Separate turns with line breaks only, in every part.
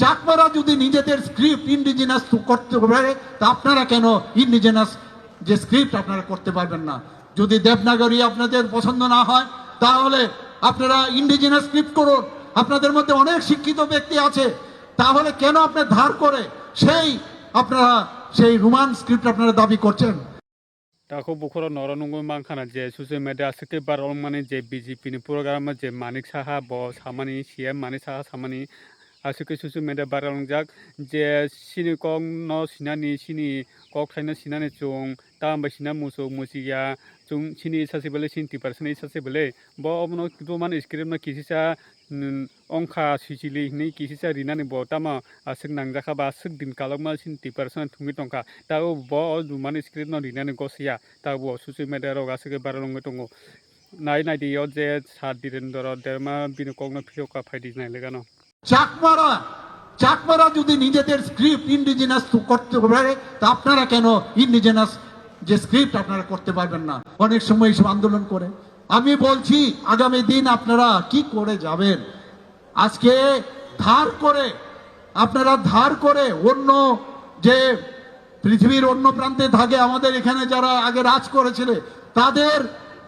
চাকমারা যদি নিজেদের script indigenous করতে পারে তা আপনারা কেন ইন্ডিজিনাস যে স্ক্রিপ্ট আপনারা করতে পারবেন না? যদি দেবনাগরী আপনাদের পছন্দ না হয় তাহলে আপনারা ইন্ডিজিনাস স্ক্রিপ্ট করুন। আপনাদের মধ্যে অনেক শিক্ষিত ব্যক্তি আছে, তাহলে কেন আপনার ধার করে আপনারা সেই রোমান স্ক্রিপ্ট আপনারা দাবি করছেন?
তাকে বুখর নরনঙ্গ মানখানা যে সচিয়েল মিডিয়া আজকে বারং মানে যে বিজেপি ni program যে মানিক সাহা ব সামানি সিএম মানিক সাহা সামানি আজকে সচিয়েল মিডিয়া বারং যাক যে সিনি কং ন সিনানি সিনি কক থাইনা সিনানি চুং তাম সিনা মুসুক মুসিয়া চুং সিনি সাসে বলে সিন 30% সাসে বলে ব অমন কিন্তু মানে স্ক্রিপ্ট না কিসিসা অংখা সিচিলি ni কিসিসা রিনানি ব তামা আসক নাংজাখা বা আসক দিন কালকমা সিন 30% থুঙ্গি টংকা তাও ব মানে স্ক্রিপ্ট ন রিনানি গসিয়া তাও সচিয়েল মিডিয়া রগ আজকে বারং দङ নাই নাই দিও যে সাত দিরেন্দ্র দেরমা বিনকংনা ফিওকা ফাইদি নাইলেগানো
চাকমারা যদি নিজেদের স্ক্রিপ্ট ইন্ডিজিনাস করতে পারে তা আপনারা কেন ইন্ডিজিনাস যে স্ক্রিপ্ট আপনারা করতে পারবেন না? অনেক সময় এইসব আন্দোলন করে। আমি বলছি আগামী দিন আপনারা কি করে যাবেন? আজকে আপনারা ধার করে অন্য যে পৃথিবীর অন্য প্রান্তে থাকে আমাদের এখানে যারা আগে রাজ করেছিল তাদের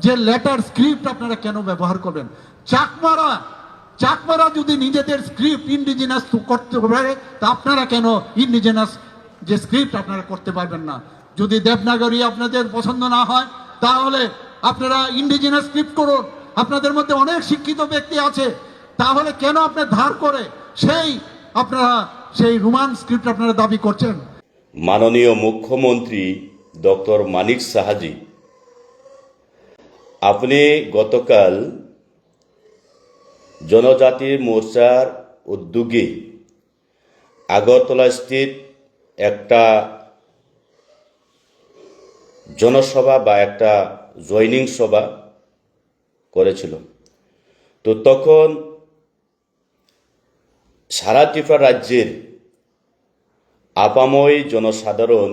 যে লেটার স্ক্রিপ্ট আপনারা কেন ব্যবহার করবেন? চাকমারা যদি নিজেদের স্ক্রিপ্ট ইন্ডিজিনাস করতে পারে তা আপনারা কেন ইন্ডিজিনাস যে স্ক্রিপ্ট আপনারা করতে পারবেন না? যদি দেবনাগরী আপনাদের পছন্দ না হয় তাহলে আপনারা ইন্ডিজিনাস স্ক্রিপ্ট করুন। আপনাদের মধ্যে অনেক শিক্ষিত ব্যক্তি আছে, তাহলে কেন আপনার ধার করে আপনারা সেই রোমান স্ক্রিপ্ট আপনারা দাবি করছেন?
মাননীয় মুখ্যমন্ত্রী ডক্টর মানিক সাহাজি, আপনি গতকাল জনজাতি মোর্চার উদ্যোগে আগরতলা স্থিত একটা জনসভা বা একটা জয়নিং সভা করেছিল। তো তখন সারা ত্রিপুরা রাজ্যের আপাময় জনসাধারণ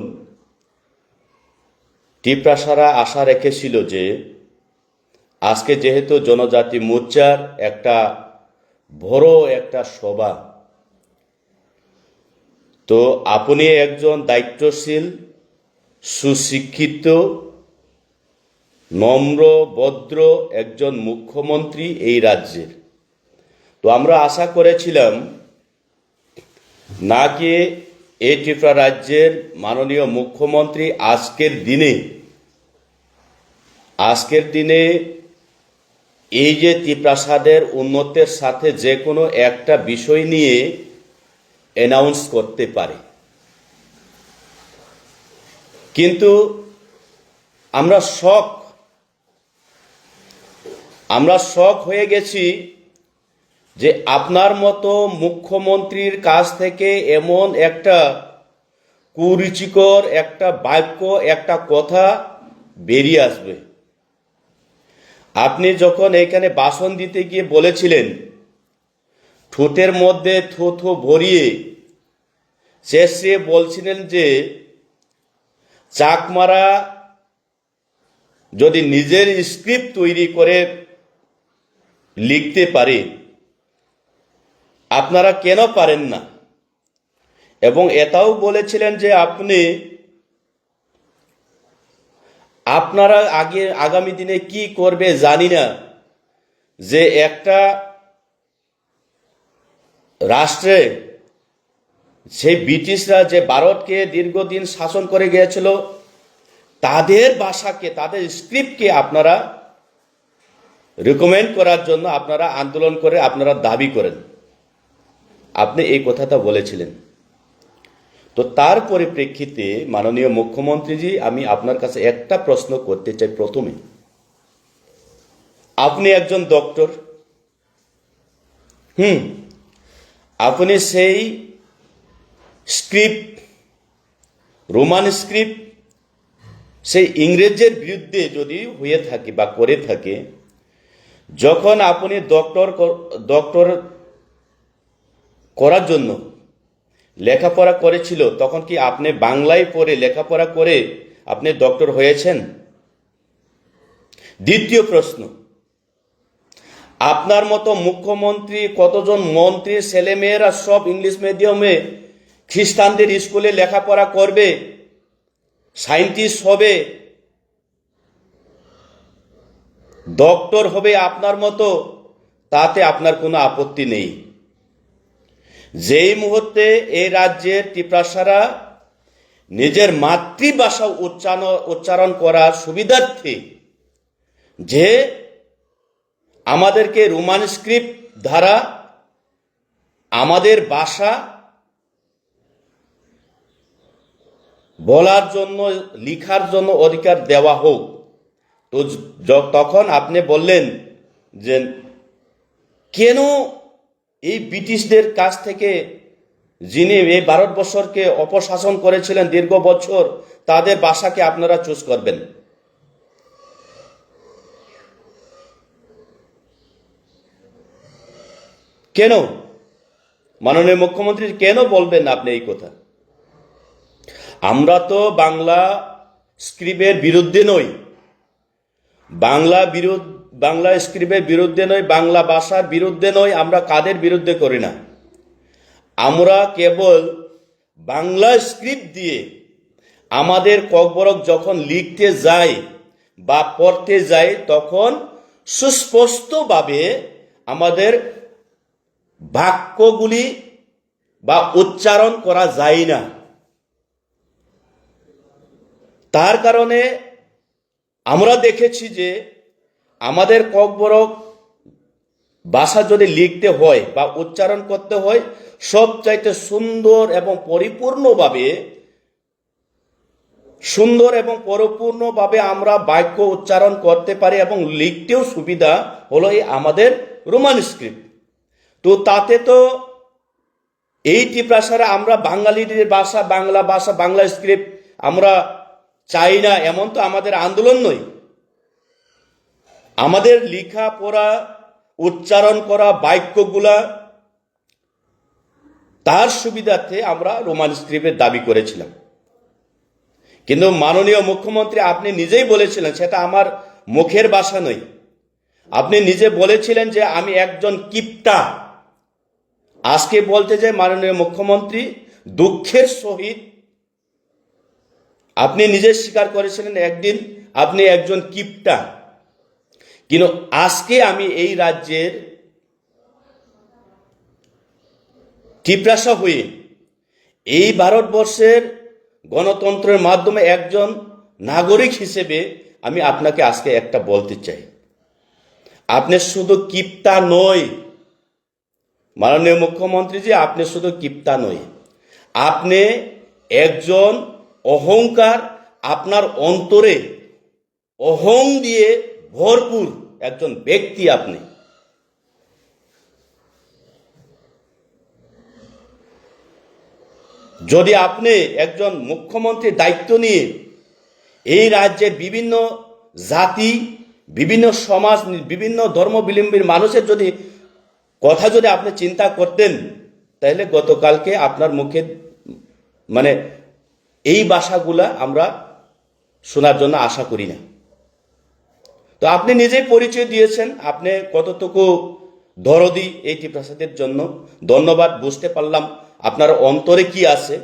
ত্রিপুরা আশা রেখেছিল যে আজকে যেহেতু জনজাতি মোর্চার একটা বড় একটা সভা, তো আপনি একজন দায়িত্বশীল, সুশিক্ষিত, নম্র, ভদ্র একজন মুখ্যমন্ত্রী এই রাজ্যের। তো আমরা আশা করেছিলাম নাকি এই ত্রিপুরা রাজ্যের মাননীয় মুখ্যমন্ত্রী আজকের দিনে এই যে ত্রিপ্রাসাদের উন্নতির সাথে যে কোনো একটা বিষয় নিয়ে অ্যানাউন্স করতে পারে। কিন্তু আমরা শক হয়ে গেছি যে আপনার মতো মুখ্যমন্ত্রীর কাছ থেকে এমন একটা কুরুচিকর একটা বাক্য, একটা কথা বেরিয়ে আসবে। আপনি যখন এখানে ভাষণ দিতে গিয়ে বলেছিলেন, ঠোঁটের মধ্যে থুথু ভরিয়ে শেষে বলছিলেন যে চাকমারা যদি নিজের স্ক্রিপ্ট তৈরি করে লিখতে পারে, আপনারা কেন পারেন না? এবং এটাও বলেছিলেন যে আপনারা আগামী দিনে কি করবে জানি না, যে একটা রাষ্ট্রে সেই ব্রিটিশরা যে ভারতকে দীর্ঘদিন শাসন করে গিয়েছিল তাদের ভাষাকে, তাদের স্ক্রিপ্টকে আপনারা রিকমেন্ড করার জন্য আপনারা আন্দোলন করে আপনারা দাবি করেন। আপনি এই কথাটা বলেছিলেন। তো তার পরিপ্রেক্ষিতে মাননীয় মুখ্যমন্ত্রীজি, আমি আপনার কাছে একটা প্রশ্ন করতে চাই। প্রথমে, আপনি একজন ডক্টর, আপনি সেই স্ক্রিপ্ট, রোমান স্ক্রিপ্ট, সেই ইংরেজের বিরুদ্ধে যদি হয়ে থাকে বা করে থাকে, যখন আপনি ডক্টর করার জন্য লেখাপড়া করেছিল, তখন কি আপনি বাংলায় পড়ে লেখাপড়া করে আপনি ডক্টর হয়েছেন? দ্বিতীয় প্রশ্ন, আপনার মতো মুখ্যমন্ত্রী, কতজন মন্ত্রী ছেলেমেয়েরা সব ইংলিশ মিডিয়ামে খ্রিস্টানদের স্কুলে লেখাপড়া করবে, সায়েন্টিস্ট হবে, ডক্টর হবে আপনার মতো, তাতে আপনার কোনো আপত্তি নেই। যেই মুহূর্তে এই রাজ্যের টিপ্রাসারা নিজের মাতৃভাষা উচ্চারণ করার সুবিধার্থে যে আমাদেরকে রোমান স্ক্রিপ্ট দ্বারা আমাদের ভাষা বলার জন্য, লিখার জন্য অধিকার দেওয়া হোক, তো তখন আপনি বললেন যে কেন এই ব্রিটিশদের কাছ থেকে, যিনি এই ভারতবর্ষকে অপশাসন করেছিলেন দীর্ঘ বছর, তাদের ভাষাকে আপনারা চুজ করবেন? কেন মাননীয় মুখ্যমন্ত্রী কেন বলবেন আপনি এই কথা? আমরা তো বাংলা স্ক্রিপ্টের বিরুদ্ধে নই, বাংলা স্ক্রিপ্টের বিরুদ্ধে নই, বাংলা ভাষার বিরুদ্ধে নই। আমরা কাদের বিরুদ্ধে করি না, আমরা কেবল বাংলা স্ক্রিপ্ট দিয়ে আমাদের ককবরক যখন লিখতে যাই বা পড়তে যাই, তখন সুস্পষ্টভাবে আমাদের বাক্যগুলি বা উচ্চারণ করা যায় না। তার কারণে আমরা দেখেছি যে আমাদের ককবরক ভাষা যদি লিখতে হয় বা উচ্চারণ করতে হয়, সবচাইতে সুন্দর এবং পরিপূর্ণভাবে আমরা বাক্য উচ্চারণ করতে পারি এবং লিখতেও সুবিধা হলো এই আমাদের রোমান স্ক্রিপ্ট। তো তাতে তো এই টিপ্রাসারে আমরা বাঙালিদের ভাষা, বাংলা স্ক্রিপ্ট আমরা চাই না, এমন তো আমাদের আন্দোলন নয়। আমাদের লেখা পড়া, উচ্চারণ করা বাক্যগুলা তার সুবিধার্থে আমরা রোমান স্ক্রিপ্টের দাবি করেছিলাম। কিন্তু মাননীয় মুখ্যমন্ত্রী আপনি নিজেই বলেছিলেন, সেটা আমার মুখের ভাষা নয়, আপনি নিজে বলেছিলেন যে আমি একজন কিপ্টা। আজকে বলতে যে মাননীয় মুখ্যমন্ত্রী দুঃখের সহিত আপনি নিজে স্বীকার করেছিলেন একদিন আপনি একজন কিপ্টা। কিন্তু আজকে আমি এই রাজ্যের টিপ্রাসা হয়ে এই ভারতবর্ষের গণতন্ত্রের মাধ্যমে একজন নাগরিক হিসেবে আমি আপনাকে আজকে একটা বলতে চাই, আপনি শুধু কিপ্টা নয় মাননীয় মুখ্যমন্ত্রীজি, আপনি শুধু কিপ্টা নয়, আপনি একজন অহংকার, আপনার অন্তরে অহং দিয়ে ভরপুর একজন ব্যক্তি। আপনি যদি আপনি একজন মুখ্যমন্ত্রীর দায়িত্ব নিয়ে এই রাজ্যের বিভিন্ন জাতি, বিভিন্ন সমাজ, বিভিন্ন ধর্মাবলম্বীর মানুষের কথা যদি আপনি চিন্তা করতেন, তাহলে গতকালকে আপনার মুখে এই ভাষাগুলা আমরা শোনার জন্য আশা করি না। তো আপনি নিজেই পরিচয় দিয়েছেন আপনি কতটুকু দরদি এই টিপ্রাসাদের জন্য। ধন্যবাদ, বুঝতে পারলাম আপনার অন্তরে কি আছে।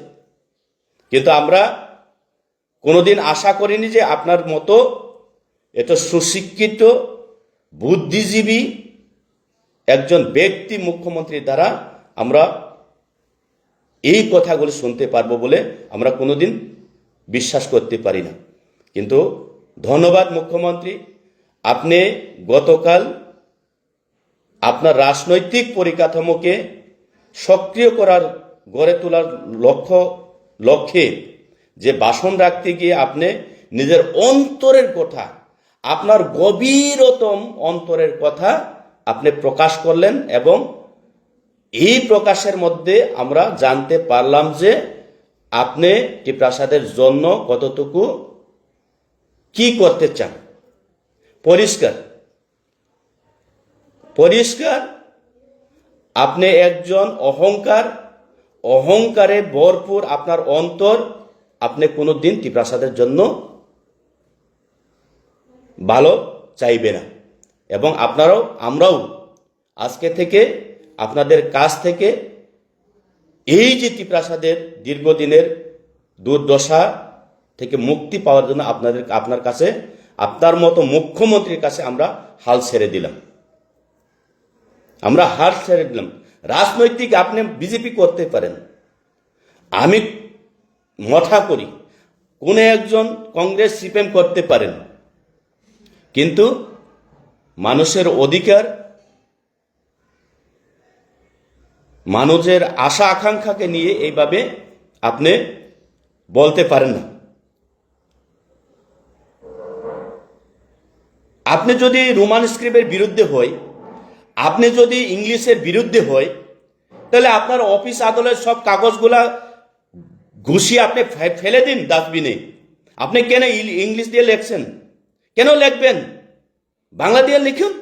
কিন্তু আমরা কোনোদিন আশা করিনি যে আপনার মতো এত সুশিক্ষিত বুদ্ধিজীবী একজন ব্যক্তি মুখ্যমন্ত্রীর দ্বারা আমরা এই কথাগুলো শুনতে পারবো বলে আমরা কোনোদিন বিশ্বাস করতে পারি না। কিন্তু ধন্যবাদ মুখ্যমন্ত্রী, আপনি গতকাল আপনার রাজনৈতিক পরিকাঠামোকে সক্রিয় গড়ে তোলার লক্ষ্যে যে ভাষণ রাখতে গিয়ে আপনি নিজের অন্তরের কথা, আপনার গভীরতম অন্তরের কথা আপনি প্রকাশ করলেন, এবং এই প্রকাশের মধ্যে আমরা জানতে পারলাম যে আপনি টিপ্রাসাদের জন্য কতটুকু কি করতে চান। পরিষ্কার আপনি একজন অহংকারে ভরপুর আপনার অন্তর। আপনি কোনোদিন টিপ্রাসাদের জন্য ভালো চাইবে না, এবং আমরাও আজকে থেকে আপনাদের কাছ থেকে এই যে ত্রিপ্রাসাদের দীর্ঘদিনের দুর্দশা থেকে মুক্তি পাওয়ার জন্য আপনার কাছে, আপনার মতো মুখ্যমন্ত্রীর কাছে আমরা হাল ছেড়ে দিলাম। রাজনৈতিক আপনি বিজেপি করতে পারেন, আমি মঠা করি, কোন একজন কংগ্রেস সিপিএম করতে পারেন, কিন্তু মানুষের অধিকার, মানুষের আশা আকাঙ্ক্ষাকে নিয়ে এইভাবে আপনি বলতে পারেন না। আপনি যদি রোমান স্ক্রিপ্টের বিরুদ্ধে হয়, আপনি যদি ইংলিশের বিরুদ্ধে হয়, তাহলে আপনার অফিস আদালতের সব কাগজগুলা ঘুষিয়ে আপনি ফেলে দিন ডাস্টবিনে। আপনি কেন ইংলিশ দিয়ে লেখছেন? কেন লিখবেন? বাংলা দিয়ে লিখুন।